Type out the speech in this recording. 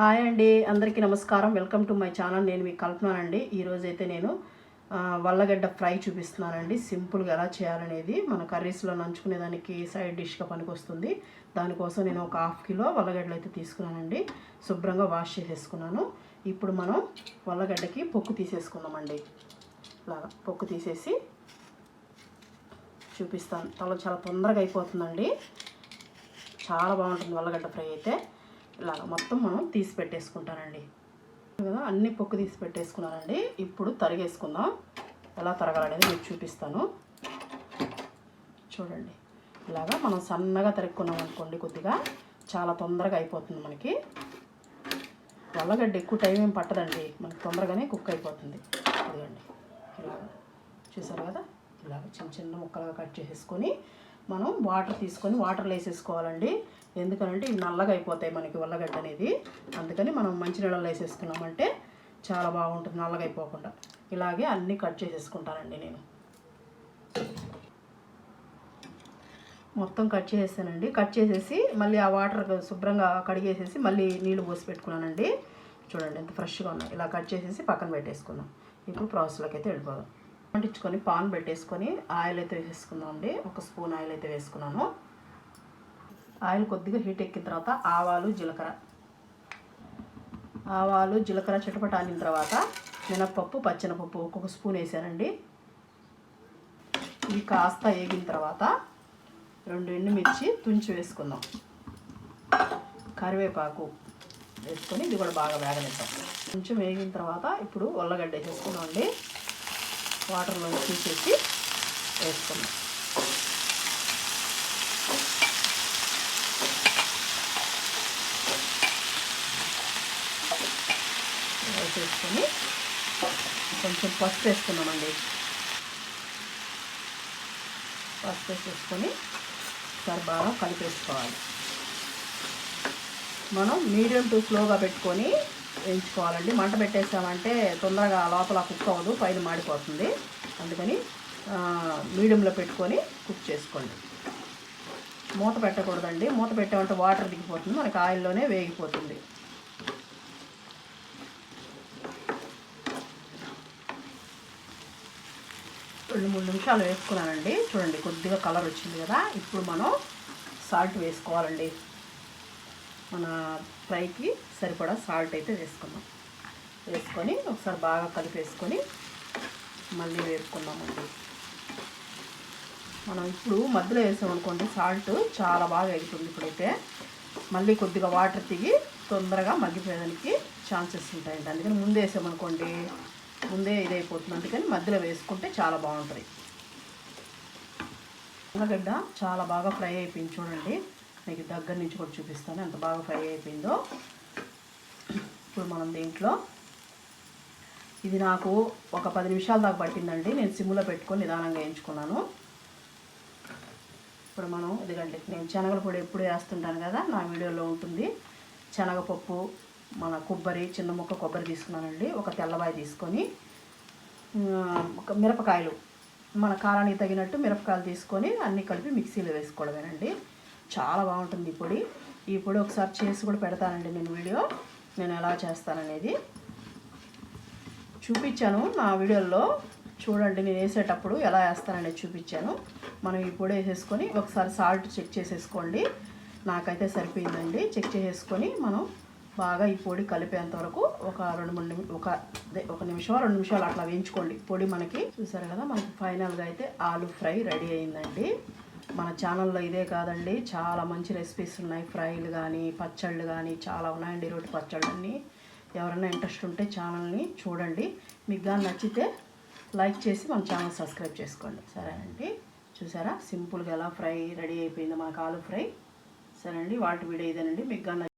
Hi అండి, అందరికీ నమస్కారం. Welcome to my channel. నేను మీకు కల్పనానండి. ఈరోజైతే నేను వల్లగడ్డ ఫ్రై చూపిస్తున్నానండి. సింపుల్గా ఎలా చేయాలనేది మన కర్రీస్లో నంచుకునేదానికి సైడ్ డిష్గా పనికొస్తుంది. దానికోసం నేను ఒక 1/2 కిలో వల్లగడ్డలు అయితే తీసుకున్నానండి. శుభ్రంగా వాష్ చేసేసుకున్నాను. ఇప్పుడు మనం వల్లగడ్డకి పొక్కు తీసేసుకున్నామండి. ఇలాగా పొక్కు తీసేసి చూపిస్తాను. చాలా తొందరగా అయిపోతుందండి. చాలా బాగుంటుంది వల్లగడ్డ ఫ్రై అయితే. ఇలాగ మొత్తం మనం తీసి పెట్టేసుకుంటానండి కదా. అన్ని పొక్కు తీసి పెట్టేసుకున్నానండి. ఇప్పుడు తరిగేసుకుందాం. ఎలా తరగాలనేది మీకు చూపిస్తాను. చూడండి, ఇలాగా మనం సన్నగా తరుక్కున్నాం అనుకోండి, కొద్దిగా చాలా తొందరగా అయిపోతుంది మనకి. వల్లగడ్డ ఎక్కువ టైం ఏం పట్టదండి, మనకి తొందరగానే కుక్ అయిపోతుంది. ఇదిగోండి, ఇలాగ చూసారు కదా. ఇలాగ చిన్న చిన్న ముక్కలుగా కట్ చేసేసుకొని మనం వాటర్ తీసుకొని వాటర్లో వేసేసుకోవాలండి. ఎందుకనంటే ఇవి నల్లగా అయిపోతాయి మనకి వల్లగడ్డ అనేది. అందుకని మనం మంచినీళ్ళలో వేసేసుకున్నామంటే చాలా బాగుంటుంది, నల్లగా అయిపోకుండా. ఇలాగే అన్నీ కట్ చేసేసుకుంటానండి. నేను మొత్తం కట్ చేసేసానండి. కట్ చేసేసి మళ్ళీ ఆ వాటర్ శుభ్రంగా కడిగేసేసి మళ్ళీ నీళ్ళు పోసి పెట్టుకున్నానండి. చూడండి ఎంత ఫ్రెష్గా ఉన్నాయి. ఇలా కట్ చేసేసి పక్కన పెట్టేసుకున్నాం. ఇప్పుడు ప్రాసెస్లోకి అయితే వెళ్ళిపోదాం. అంటించుకొని పాన్ పెట్టేసుకొని ఆయిల్ అయితే వేసేసుకుందాం అండి. 1 స్పూన్ ఆయిల్ అయితే వేసుకున్నాను. ఆయిల్ కొద్దిగా హీట్ ఎక్కిన తర్వాత ఆవాలు జీలకర్ర చిటపట ఆనిన తర్వాత మినప్పప్పు, పచ్చెనపప్పు 1 స్పూన్ వేసానండి. ఇవి కాస్త వేగిన తర్వాత 2 ఎండుమిర్చి తుంచి వేసుకుందాం. కరివేపాకు వేసుకొని ఇది కూడా బాగా వేగనిద్దాం. కొంచెం వేగిన తర్వాత ఇప్పుడు ఉల్లగడ్డ వేసేసుకుందాం అండి. వాటర్లో తీసేసి వేసుకుందాం. వేసేసుకొని కొంచెం పసుపు వేసుకున్నామండి. పసుపు వేసేసుకొని ఒకసారి బాగా కలిపేసుకోవాలి. మనం మీడియం టు స్లోగా పెట్టుకొని వేయించుకోవాలండి. మంట పెట్టేసామంటే తొందరగా లోపల కుక్ అవ్వదు, పైన మాడిపోతుంది. అందుకని మీడియంలో పెట్టుకొని కుక్ చేసుకోండి. మూత పెట్టకూడదండి. మూత పెట్టామంటే వాటర్ దిగిపోతుంది, మనకి ఆయిల్లోనే వేగిపోతుంది. రెండు 3 నిమిషాలు వేసుకున్నానండి. చూడండి, కొద్దిగా కలర్ వచ్చింది కదా. ఇప్పుడు మనం సాల్ట్ వేసుకోవాలండి. మన ఫ్రైకి సరిపడా సాల్ట్ అయితే వేసుకుందాం. వేసుకొని ఒకసారి బాగా కలిపేసుకొని మళ్ళీ వేసుకుందామండి. మనం ఇప్పుడు మధ్యలో వేసామనుకోండి సాల్ట్ చాలా బాగా ఎగుతుంది. ఇప్పుడైతే మళ్ళీ కొద్దిగా వాటర్ దిగి తొందరగా మగ్గిపోయేదానికి ఛాన్సెస్ ఉంటాయండి. అందుకని ముందే వేసామనుకోండి ముందే ఇదైపోతుంది. అందుకని మధ్యలో వేసుకుంటే చాలా బాగుంటుంది. ఉల్లగడ్డ చాలా బాగా ఫ్రై అయిపోయింది. చూడండి, మీకు దగ్గర నుంచి కూడా చూపిస్తాను ఎంత బాగా ఫ్రై అయిపోయిందో. ఇప్పుడు మనం దీంట్లో ఇది నాకు ఒక 10 నిమిషాల దాకా పట్టిందండి. నేను సిమ్లో పెట్టుకొని నిదానంగా వేయించుకున్నాను. ఇప్పుడు మనం ఇదిగండి, నేను శనగల పొడి ఎప్పుడు వేస్తుంటాను కదా, నా వీడియోలో ఉంటుంది. శనగపప్పు, మన కొబ్బరి, చిన్న ముక్క కొబ్బరి తీసుకున్నానండి. ఒక తెల్లబాయి తీసుకొని ఒక మిరపకాయలు, మన కారానికి తగినట్టు మిరపకాయలు తీసుకొని అన్నీ కలిపి మిక్సీలో వేసుకోవడమేనండి. చాలా బాగుంటుంది ఈ పొడి. ఈ పొడి ఒకసారి చేసి కూడా పెడతానండి నేను వీడియో. నేను ఎలా చేస్తాననేది చూపించాను నా వీడియోలో. చూడండి, నేను వేసేటప్పుడు ఎలా వేస్తాననేది చూపించాను. మనం ఈ పొడి వేసేసుకొని ఒకసారి సాల్ట్ చెక్ చేసేసుకోండి. నాకైతే సరిపోయిందండి. చెక్ చేసేసుకొని మనం బాగా ఈ పొడి కలిపేంత వరకు ఒక 1 నిమిషం 2 నిమిషాలు అట్లా వేయించుకోండి. పొడి మనకి చూసారు కదా. మనకి ఫైనల్గా అయితే ఆలు ఫ్రై రెడీ అయిందండి. మన ఛానల్లో ఇదే కాదండి, చాలా మంచి రెసిపీస్ ఉన్నాయి. ఫ్రైలు కానీ పచ్చళ్ళు కానీ చాలా ఉన్నాయండి. రోటి పచ్చళ్ళు అన్నీ. ఎవరైనా ఇంట్రెస్ట్ ఉంటే ఛానల్ని చూడండి. మీకు కానీ నచ్చితే లైక్ చేసి మన ఛానల్ సబ్స్క్రైబ్ చేసుకోండి. సరేనండి, చూసారా సింపుల్గా ఎలా ఫ్రై రెడీ అయిపోయిందో మనకు ఆలు ఫ్రై. సరేనండి, వాటి వీడియో ఇదేనండి. మీకు కానీ